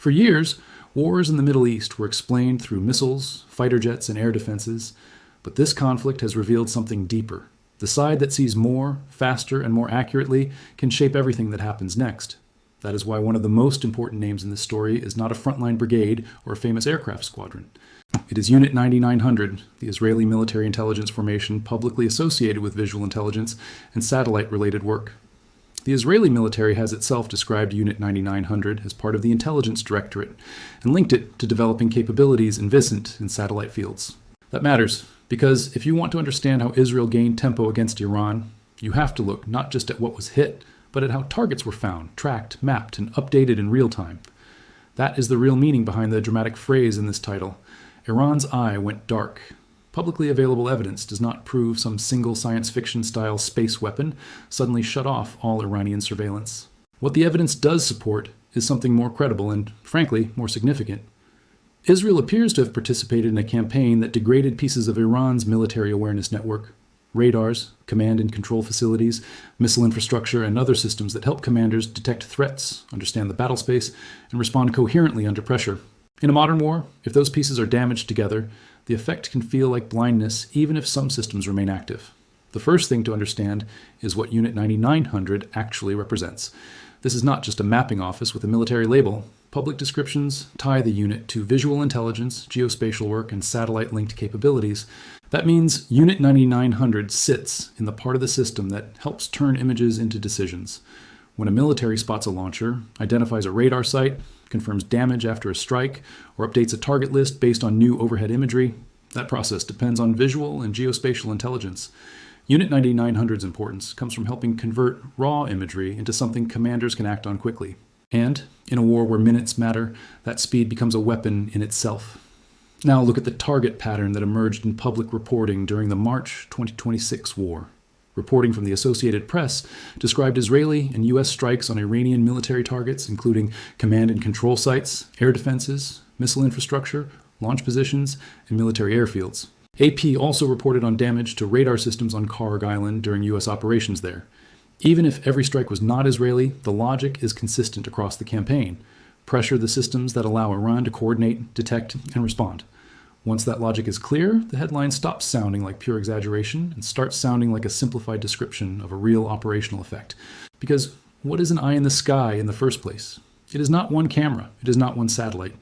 For years, wars in the Middle East were explained through missiles, fighter jets, and air defenses, but this conflict has revealed something deeper. The side that sees more, faster, and more accurately can shape everything that happens next. That is why one of the most important names in this story is not a frontline brigade or a famous aircraft squadron. It is Unit 9900, the Israeli military intelligence formation publicly associated with visual intelligence and satellite-related work. The Israeli military has itself described Unit 9900 as part of the Intelligence Directorate and linked it to developing capabilities in VISINT and satellite fields. That matters, because if you want to understand how Israel gained tempo against Iran, you have to look not just at what was hit, but at how targets were found, tracked, mapped, and updated in real time. That is the real meaning behind the dramatic phrase in this title. Iran's eye went dark. Publicly available evidence does not prove some single science fiction-style space weapon suddenly shut off all Iranian surveillance. What the evidence does support is something more credible and, frankly, more significant. Israel appears to have participated in a campaign that degraded pieces of Iran's military awareness network, radars, command and control facilities, missile infrastructure, and other systems that help commanders detect threats, understand the battle space, and respond coherently under pressure. In a modern war, if those pieces are damaged together, the effect can feel like blindness even if some systems remain active. The first thing to understand is what Unit 9900 actually represents. This is not just a mapping office with a military label. Public descriptions tie the unit to visual intelligence, geospatial work, and satellite-linked capabilities. That means Unit 9900 sits in the part of the system that helps turn images into decisions. When a military spots a launcher, identifies a radar site, confirms damage after a strike, or updates a target list based on new overhead imagery, that process depends on visual and geospatial intelligence. Unit 9900's importance comes from helping convert raw imagery into something commanders can act on quickly. And, in a war where minutes matter, that speed becomes a weapon in itself. Now look at the target pattern that emerged in public reporting during the March 2026 war. Reporting from the Associated Press described Israeli and U.S. strikes on Iranian military targets, including command and control sites, air defenses, missile infrastructure, launch positions, and military airfields. AP also reported on damage to radar systems on Karg Island during U.S. operations there. Even if every strike was not Israeli, the logic is consistent across the campaign. Pressure the systems that allow Iran to coordinate, detect, and respond. Once that logic is clear, the headline stops sounding like pure exaggeration and starts sounding like a simplified description of a real operational effect. Because what is an eye in the sky in the first place? It is not one camera, it is not one satellite,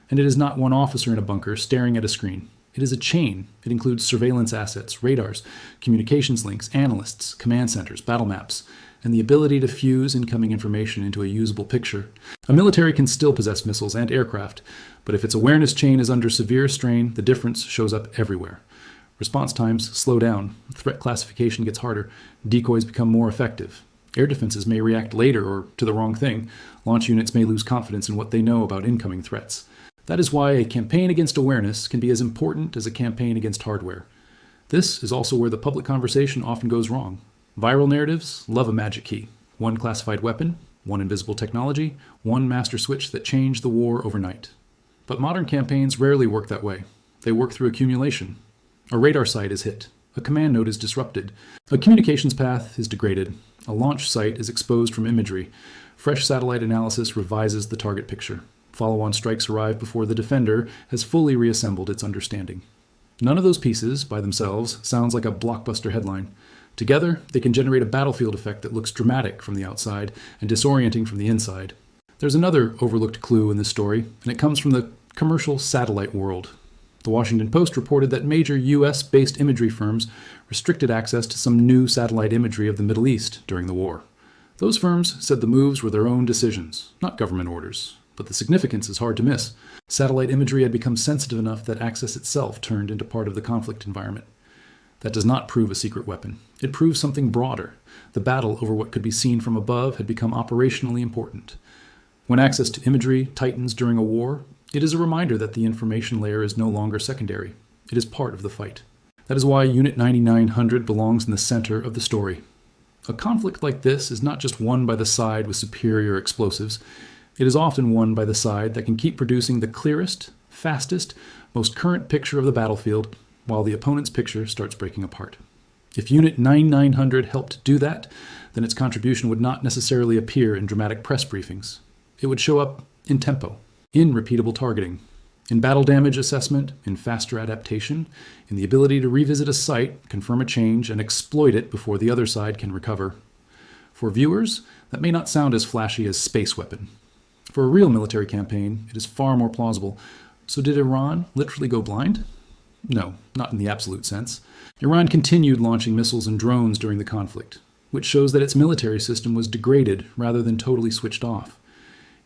and it is not one officer in a bunker staring at a screen. It is a chain. It includes surveillance assets, radars, communications links, analysts, command centers, battle maps, and the ability to fuse incoming information into a usable picture. A military can still possess missiles and aircraft, but if its awareness chain is under severe strain, the difference shows up everywhere. Response times slow down, threat classification gets harder, decoys become more effective. Air defenses may react later or to the wrong thing. Launch units may lose confidence in what they know about incoming threats. That is why a campaign against awareness can be as important as a campaign against hardware. This is also where the public conversation often goes wrong. Viral narratives love a magic key. One classified weapon, one invisible technology, one master switch that changed the war overnight. But modern campaigns rarely work that way. They work through accumulation. A radar site is hit. A command node is disrupted. A communications path is degraded. A launch site is exposed from imagery. Fresh satellite analysis revises the target picture. Follow-on strikes arrive before the defender has fully reassembled its understanding. None of those pieces, by themselves, sounds like a blockbuster headline. Together, they can generate a battlefield effect that looks dramatic from the outside and disorienting from the inside. There's another overlooked clue in this story, and it comes from the commercial satellite world. The Washington Post reported that major U.S.-based imagery firms restricted access to some new satellite imagery of the Middle East during the war. Those firms said the moves were their own decisions, not government orders. But the significance is hard to miss. Satellite imagery had become sensitive enough that access itself turned into part of the conflict environment. That does not prove a secret weapon. It proves something broader. The battle over what could be seen from above had become operationally important. When access to imagery tightens during a war, it is a reminder that the information layer is no longer secondary. It is part of the fight. That is why Unit 9900 belongs in the center of the story. A conflict like this is not just won by the side with superior explosives. It is often won by the side that can keep producing the clearest, fastest, most current picture of the battlefield while the opponent's picture starts breaking apart. If Unit 9900 helped do that, then its contribution would not necessarily appear in dramatic press briefings. It would show up in tempo, in repeatable targeting, in battle damage assessment, in faster adaptation, in the ability to revisit a site, confirm a change, and exploit it before the other side can recover. For viewers, that may not sound as flashy as space weapon. For a real military campaign, it is far more plausible. So did Iran literally go blind? No, not in the absolute sense. Iran continued launching missiles and drones during the conflict, which shows that its military system was degraded rather than totally switched off.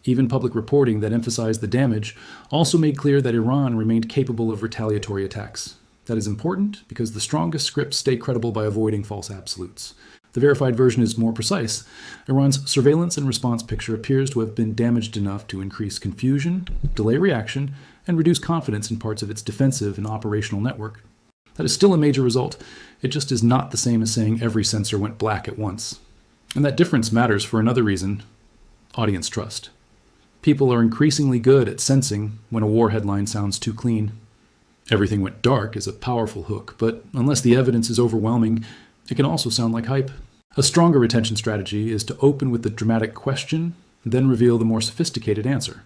Even public reporting that emphasized the damage also made clear that Iran remained capable of retaliatory attacks. That is important because the strongest scripts stay credible by avoiding false absolutes. The verified version is more precise. Iran's surveillance and response picture appears to have been damaged enough to increase confusion, delay reaction, and reduce confidence in parts of its defensive and operational network. That is still a major result. It just is not the same as saying every sensor went black at once. And that difference matters for another reason: audience trust. People are increasingly good at sensing when a war headline sounds too clean. Everything went dark is a powerful hook, but unless the evidence is overwhelming, it can also sound like hype. A stronger retention strategy is to open with the dramatic question, then reveal the more sophisticated answer.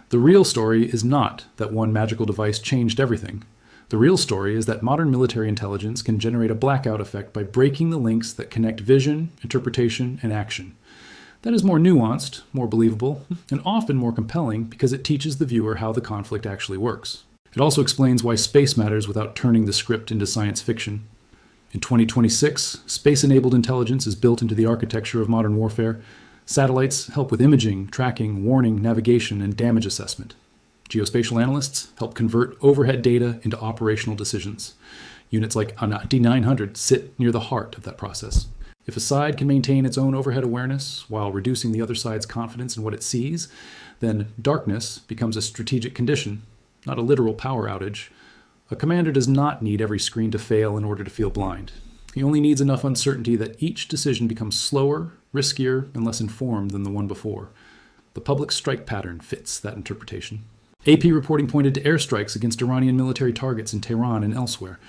The real story is not that one magical device changed everything. The real story is that modern military intelligence can generate a blackout effect by breaking the links that connect vision, interpretation, and action. That is more nuanced, more believable, and often more compelling because it teaches the viewer how the conflict actually works. It also explains why space matters without turning the script into science fiction. In 2026, space-enabled intelligence is built into the architecture of modern warfare. Satellites help with imaging, tracking, warning, navigation, and damage assessment. Geospatial analysts help convert overhead data into operational decisions. Units like D900 sit near the heart of that process. If a side can maintain its own overhead awareness while reducing the other side's confidence in what it sees, then darkness becomes a strategic condition, not a literal power outage. A commander does not need every screen to fail in order to feel blind. He only needs enough uncertainty that each decision becomes slower, riskier, and less informed than the one before. The public strike pattern fits that interpretation. AP reporting pointed to airstrikes against Iranian military targets in Tehran and elsewhere.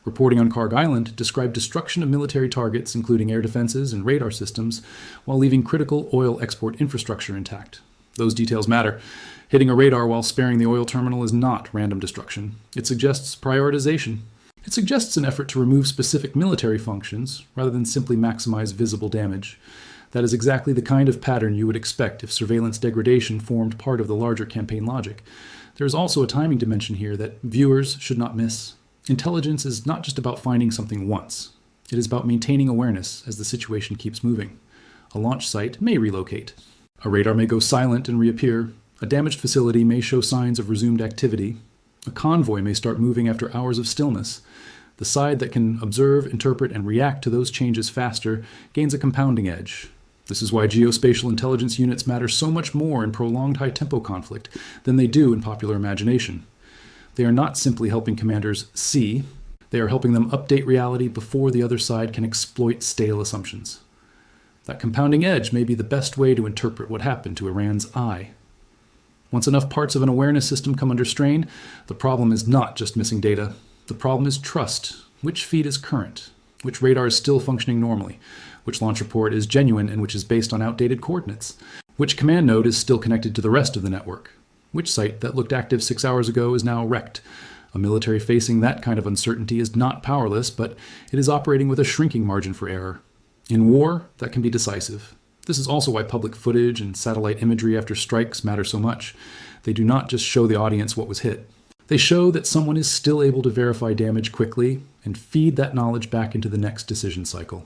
Reporting on Karg Island described destruction of military targets, including air defenses and radar systems, while leaving critical oil export infrastructure intact. Those details matter. Hitting a radar while sparing the oil terminal is not random destruction. It suggests prioritization. It suggests an effort to remove specific military functions rather than simply maximize visible damage. That is exactly the kind of pattern you would expect if surveillance degradation formed part of the larger campaign logic. There is also a timing dimension here that viewers should not miss. Intelligence is not just about finding something once. It is about maintaining awareness as the situation keeps moving. A launch site may relocate. A radar may go silent and reappear. A damaged facility may show signs of resumed activity. A convoy may start moving after hours of stillness. The side that can observe, interpret, and react to those changes faster gains a compounding edge. This is why geospatial intelligence units matter so much more in prolonged high-tempo conflict than they do in popular imagination. They are not simply helping commanders see, they are helping them update reality before the other side can exploit stale assumptions. That compounding edge may be the best way to interpret what happened to Iran's eye. Once enough parts of an awareness system come under strain, the problem is not just missing data. The problem is trust. Which feed is current? Which radar is still functioning normally? Which launch report is genuine and which is based on outdated coordinates? Which command node is still connected to the rest of the network? Which site that looked active 6 hours ago is now wrecked? A military facing that kind of uncertainty is not powerless, but it is operating with a shrinking margin for error. In war, that can be decisive. This is also why public footage and satellite imagery after strikes matter so much. They do not just show the audience what was hit. They show that someone is still able to verify damage quickly and feed that knowledge back into the next decision cycle.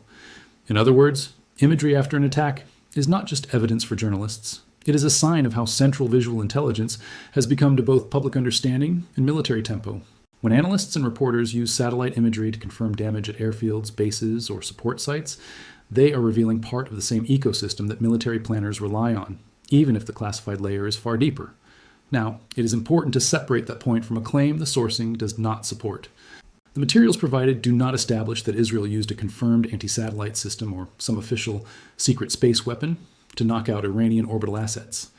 In other words, imagery after an attack is not just evidence for journalists. It is a sign of how central visual intelligence has become to both public understanding and military tempo. When analysts and reporters use satellite imagery to confirm damage at airfields, bases, or support sites, they are revealing part of the same ecosystem that military planners rely on, even if the classified layer is far deeper. Now, it is important to separate that point from a claim the sourcing does not support. The materials provided do not establish that Israel used a confirmed anti-satellite system or some official secret space weapon to knock out Iranian orbital assets.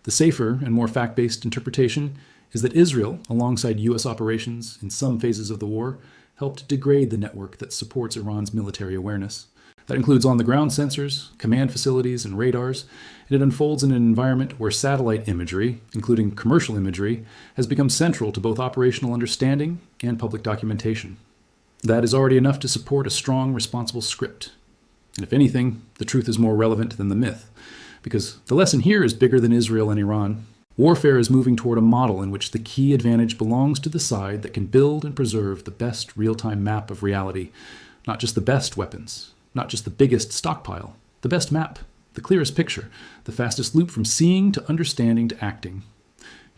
The safer and more fact-based interpretation is that Israel, alongside U.S. operations in some phases of the war, helped degrade the network that supports Iran's military awareness. That includes on-the-ground sensors, command facilities, and radars, and it unfolds in an environment where satellite imagery, including commercial imagery, has become central to both operational understanding and public documentation. That is already enough to support a strong, responsible script. And if anything, the truth is more relevant than the myth, because the lesson here is bigger than Israel and Iran. Warfare is moving toward a model in which the key advantage belongs to the side that can build and preserve the best real-time map of reality, not just the best weapons, not just the biggest stockpile, the best map, the clearest picture, the fastest loop from seeing to understanding to acting.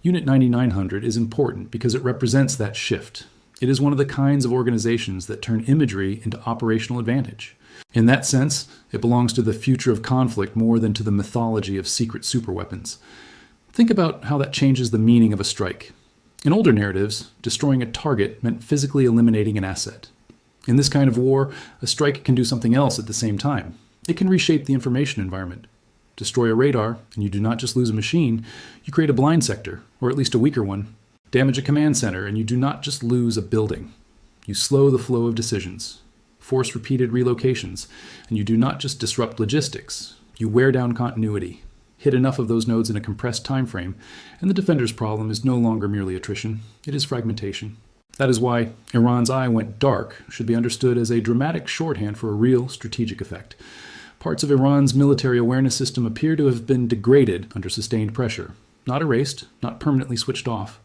Unit 9900 is important because it represents that shift. It is one of the kinds of organizations that turn imagery into operational advantage. In that sense, it belongs to the future of conflict more than to the mythology of secret superweapons. Think about how that changes the meaning of a strike. In older narratives, destroying a target meant physically eliminating an asset. In this kind of war, a strike can do something else at the same time. It can reshape the information environment. Destroy a radar, and you do not just lose a machine, you create a blind sector, or at least a weaker one. Damage a command center, and you do not just lose a building. You slow the flow of decisions. Force repeated relocations, and you do not just disrupt logistics. You wear down continuity. Hit enough of those nodes in a compressed time frame, and the defender's problem is no longer merely attrition, it is fragmentation. That is why Iran's eye went dark should be understood as a dramatic shorthand for a real strategic effect. Parts of Iran's military awareness system appear to have been degraded under sustained pressure, not erased, not permanently switched off,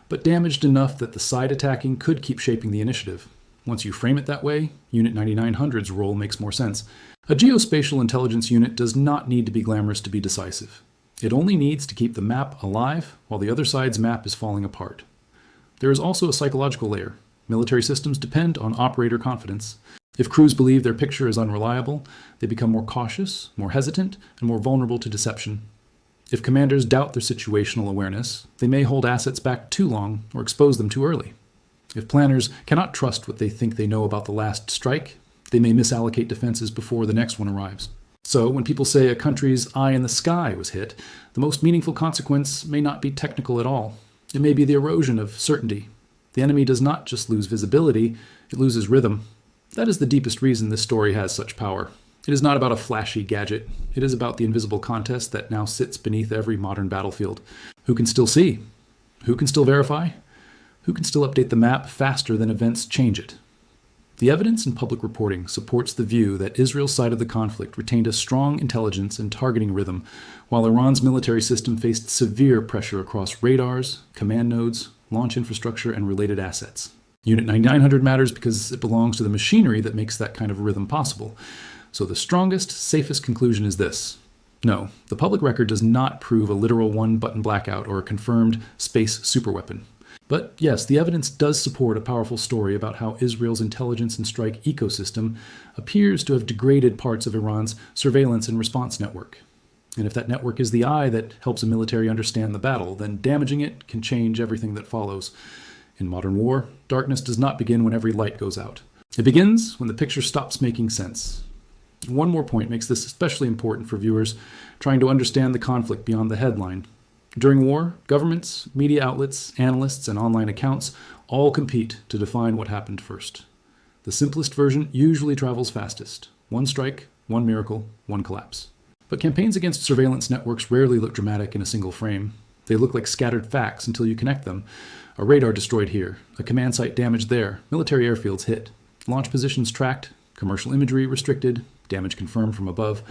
but damaged enough that the side attacking could keep shaping the initiative. Once you frame it that way, Unit 9900's role makes more sense. A geospatial intelligence unit does not need to be glamorous to be decisive. It only needs to keep the map alive while the other side's map is falling apart. There is also a psychological layer. Military systems depend on operator confidence. If crews believe their picture is unreliable, they become more cautious, more hesitant, and more vulnerable to deception. If commanders doubt their situational awareness, they may hold assets back too long or expose them too early. If planners cannot trust what they think they know about the last strike, they may misallocate defenses before the next one arrives. So when people say a country's eye in the sky was hit, the most meaningful consequence may not be technical at all. It may be the erosion of certainty. The enemy does not just lose visibility, it loses rhythm. That is the deepest reason this story has such power. It is not about a flashy gadget. It is about the invisible contest that now sits beneath every modern battlefield. Who can still see? Who can still verify? Who can still update the map faster than events change it? The evidence in public reporting supports the view that Israel's side of the conflict retained a strong intelligence and targeting rhythm, while Iran's military system faced severe pressure across radars, command nodes, launch infrastructure, and related assets. Unit 9900 matters because it belongs to the machinery that makes that kind of rhythm possible. So the strongest, safest conclusion is this. No, the public record does not prove a literal one-button blackout or a confirmed space superweapon. But yes, the evidence does support a powerful story about how Israel's intelligence and strike ecosystem appears to have degraded parts of Iran's surveillance and response network. And if that network is the eye that helps a military understand the battle, then damaging it can change everything that follows. In modern war, darkness does not begin when every light goes out. It begins when the picture stops making sense. One more point makes this especially important for viewers trying to understand the conflict beyond the headline. During war, governments, media outlets, analysts, and online accounts all compete to define what happened first. The simplest version usually travels fastest. One strike, one miracle, one collapse. But campaigns against surveillance networks rarely look dramatic in a single frame. They look like scattered facts until you connect them. A radar destroyed here, a command site damaged there, military airfields hit, launch positions tracked, commercial imagery restricted, damage confirmed from above.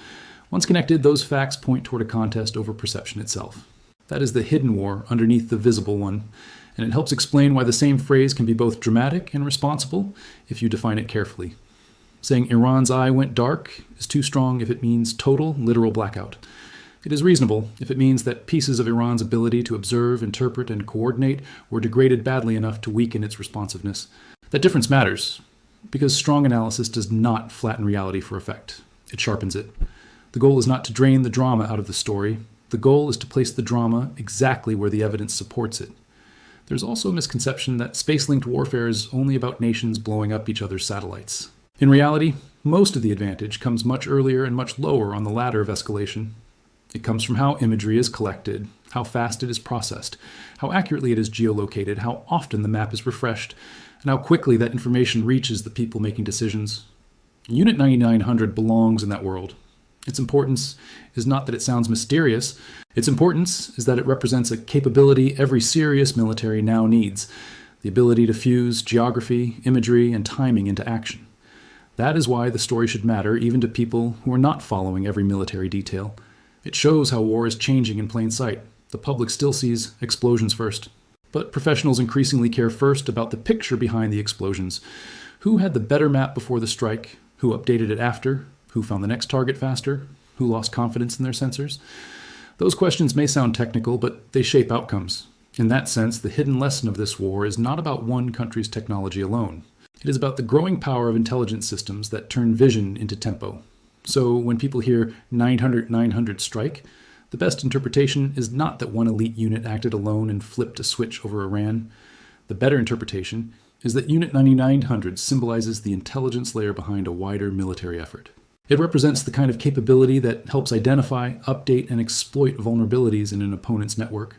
Once connected, those facts point toward a contest over perception itself. That is the hidden war underneath the visible one, and it helps explain why the same phrase can be both dramatic and responsible if you define it carefully. Saying Iran's eye went dark is too strong if it means total, literal blackout. It is reasonable if it means that pieces of Iran's ability to observe, interpret, and coordinate were degraded badly enough to weaken its responsiveness. That difference matters, because strong analysis does not flatten reality for effect. It sharpens it. The goal is not to drain the drama out of the story. The goal is to place the drama exactly where the evidence supports it. There's also a misconception that space-linked warfare is only about nations blowing up each other's satellites. In reality, most of the advantage comes much earlier and much lower on the ladder of escalation. It comes from how imagery is collected, how fast it is processed, how accurately it is geolocated, how often the map is refreshed, and how quickly that information reaches the people making decisions. Unit 9900 belongs in that world. Its importance is not that it sounds mysterious. Its importance is that it represents a capability every serious military now needs, the ability to fuse geography, imagery, and timing into action. That is why the story should matter even to people who are not following every military detail. It shows how war is changing in plain sight. The public still sees explosions first. But professionals increasingly care first about the picture behind the explosions. Who had the better map before the strike? Who updated it after? Who found the next target faster? Who lost confidence in their sensors? Those questions may sound technical, but they shape outcomes. In that sense, the hidden lesson of this war is not about one country's technology alone. It is about the growing power of intelligence systems that turn vision into tempo. So when people hear 900 strike, the best interpretation is not that one elite unit acted alone and flipped a switch over Iran. The better interpretation is that Unit 9900 symbolizes the intelligence layer behind a wider military effort. It represents the kind of capability that helps identify, update, and exploit vulnerabilities in an opponent's network.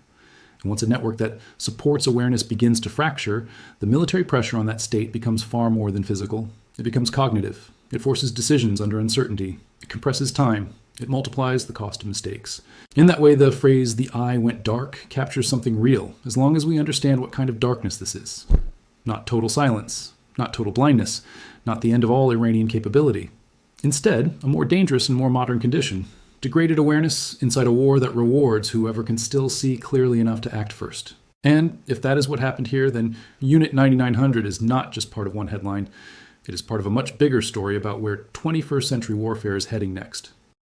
And once a network that supports awareness begins to fracture, the military pressure on that state becomes far more than physical. It becomes cognitive. It forces decisions under uncertainty. It compresses time. It multiplies the cost of mistakes. In that way, the phrase, "the eye went dark," captures something real, as long as we understand what kind of darkness this is. Not total silence, not total blindness, not the end of all Iranian capability. Instead, a more dangerous and more modern condition, degraded awareness inside a war that rewards whoever can still see clearly enough to act first. And if that is what happened here, then Unit 9900 is not just part of one headline. It is part of a much bigger story about where 21st century warfare is heading next.